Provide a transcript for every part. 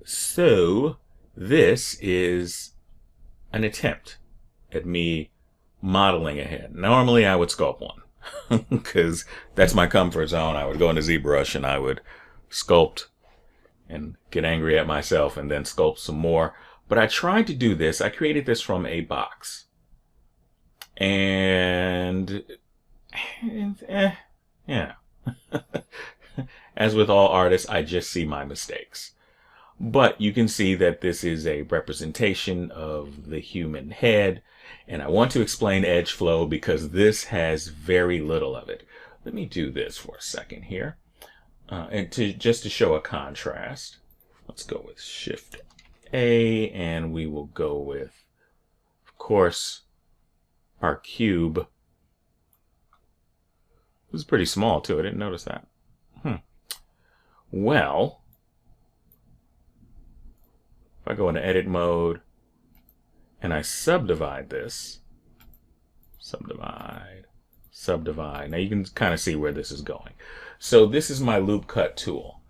So this is an attempt at me modeling a head. Normally I would sculpt one because that's my comfort zone. I would go into ZBrush and I would sculpt and get angry at myself and then sculpt some more. But I tried to do this. I created this from a box. And yeah. As with all artists, I just see my mistakes. But you can see that this is a representation of the human head. And I want to explain Edgeflow because this has very little of it. Let me do this for a second here. And just to show a contrast, let's go with Shift A, and we will go with, of course, our cube. This is pretty small too. I didn't notice that. Well, if I go into edit mode and I subdivide this, subdivide. Now you can kind of see where this is going. So this is my loop cut tool.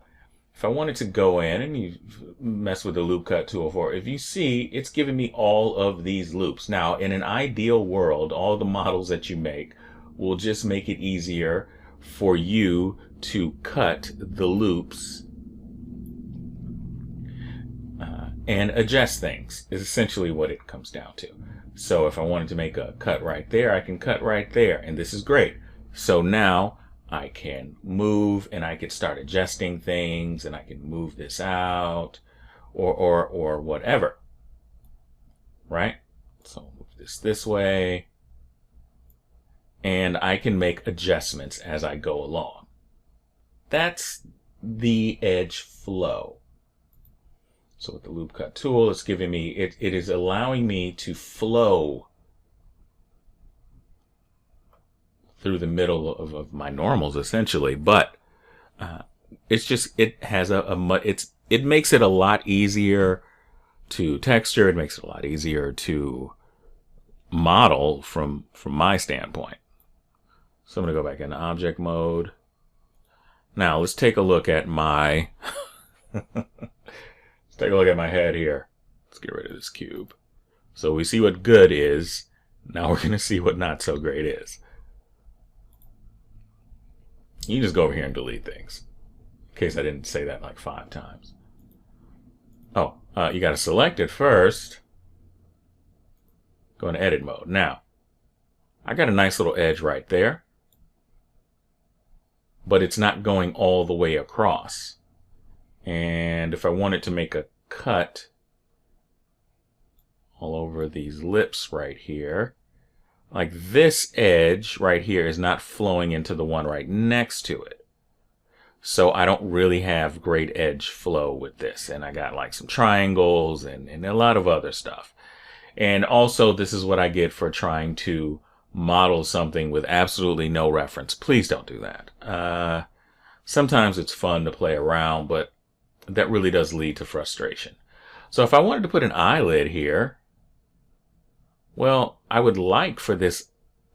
If I wanted to go in and you mess with the loop cut tool for, if you see, it's giving me all of these loops. Now, in an ideal world, all the models that you make will just make it easier for you to cut the loops and adjust things is essentially what it comes down to. So if I wanted to make a cut right there, I can cut right there, and this is great. So now I can move and I can start adjusting things, and I can move this out or whatever, right? So move this way, and I can make adjustments as I go along. That's the Edgeflow. So with the loop cut tool, it's giving me, it is allowing me to flow through the middle of my normals essentially, but it's just, it has it makes it a lot easier to texture. It makes it a lot easier to model from my standpoint. So I'm going to go back into object mode. Now let's take a look at my let's take a look at my head here. Let's get rid of this cube. So we see what good is. Now we're going to see what not so great is. You can just go over here and delete things, in case I didn't say that like 5 times. Oh, you got to select it first. Go into edit mode. Now, I got a nice little edge right there, but it's not going all the way across. And if I wanted to make a cut all over these lips right here, like this edge right here is not flowing into the one right next to it. So I don't really have great edge flow with this. And I got like some triangles and a lot of other stuff. And also this is what I get for trying to model something with absolutely no reference. Please don't do that. Sometimes it's fun to play around, but that really does lead to frustration. So if I wanted to put an eyelid here, well, I would like for this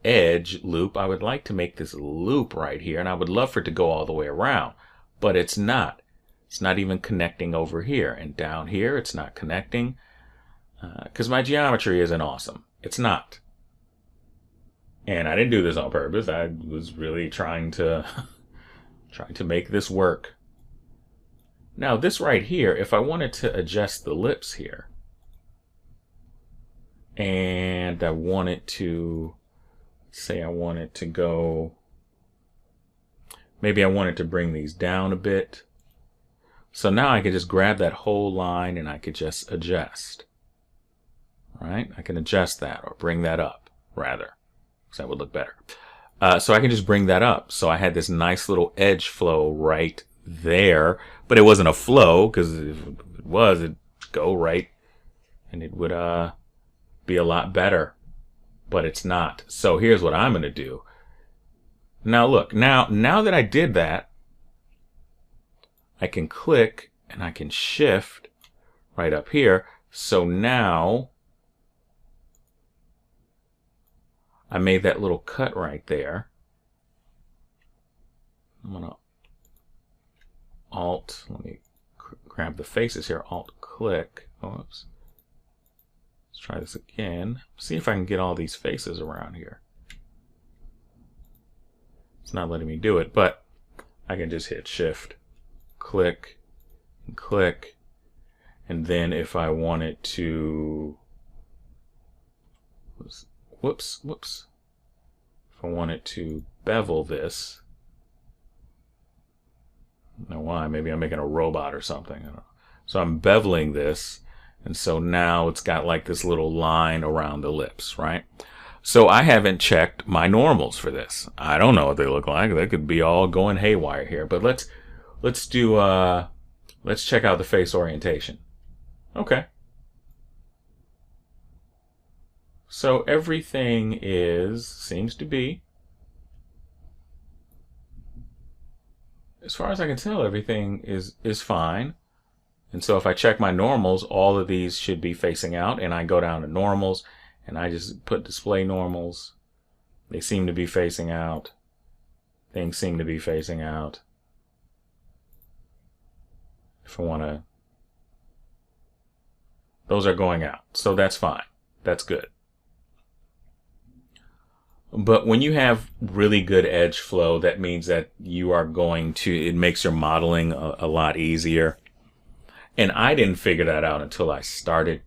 edge loop, I would like to make this loop right here, and I would love for it to go all the way around, but it's not. It's not even connecting over here, and down here it's not connecting because my geometry isn't awesome. It's not. And I didn't do this on purpose. I was really trying to make this work. Now this right here, if I wanted to adjust the lips here, and I wanted to, say I wanted to go, maybe I wanted to bring these down a bit. So now I could just grab that whole line and I could just adjust. Right? I can adjust that or bring that up, rather, because that would look better. So I can just bring that up. So I had this nice little edge flow right there, but it wasn't a flow, because if it was, it'd go right and it would be a lot better, but it's not. So here's what I'm going to do. Now look, now that I did that, I can click and I can shift right up here. So now I made that little cut right there. I'm going to Alt, let me grab the faces here, Alt-click. Oh, oops. Let's try this again. See if I can get all these faces around here. It's not letting me do it, but I can just hit Shift, click, and click. And then if I wanted to, whoops. If I wanted to bevel this, I don't know why, maybe I'm making a robot or something. I don't know. So I'm beveling this, and so now it's got like this little line around the lips, right? So I haven't checked my normals for this. I don't know what they look like. They could be all going haywire here, but let's check out the face orientation. Okay. So everything seems to be, as far as I can tell, everything is fine. And so if I check my normals, all of these should be facing out, and I go down to normals and I just put display normals. They seem to be facing out. Things seem to be facing out. If I want to, those are going out. So that's fine. That's good. But when you have really good edge flow, that means that you are going to, it makes your modeling a lot easier. And I didn't figure that out until I started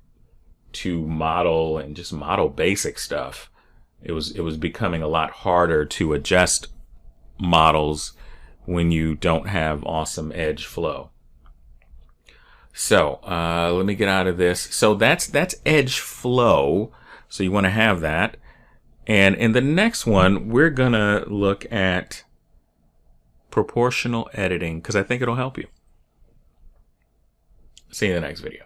to model and just model basic stuff. It was becoming a lot harder to adjust models when you don't have awesome edge flow. So let me get out of this. So that's edge flow. So you want to have that. And in the next one, we're gonna look at proportional editing because I think it'll help you. See you in the next video.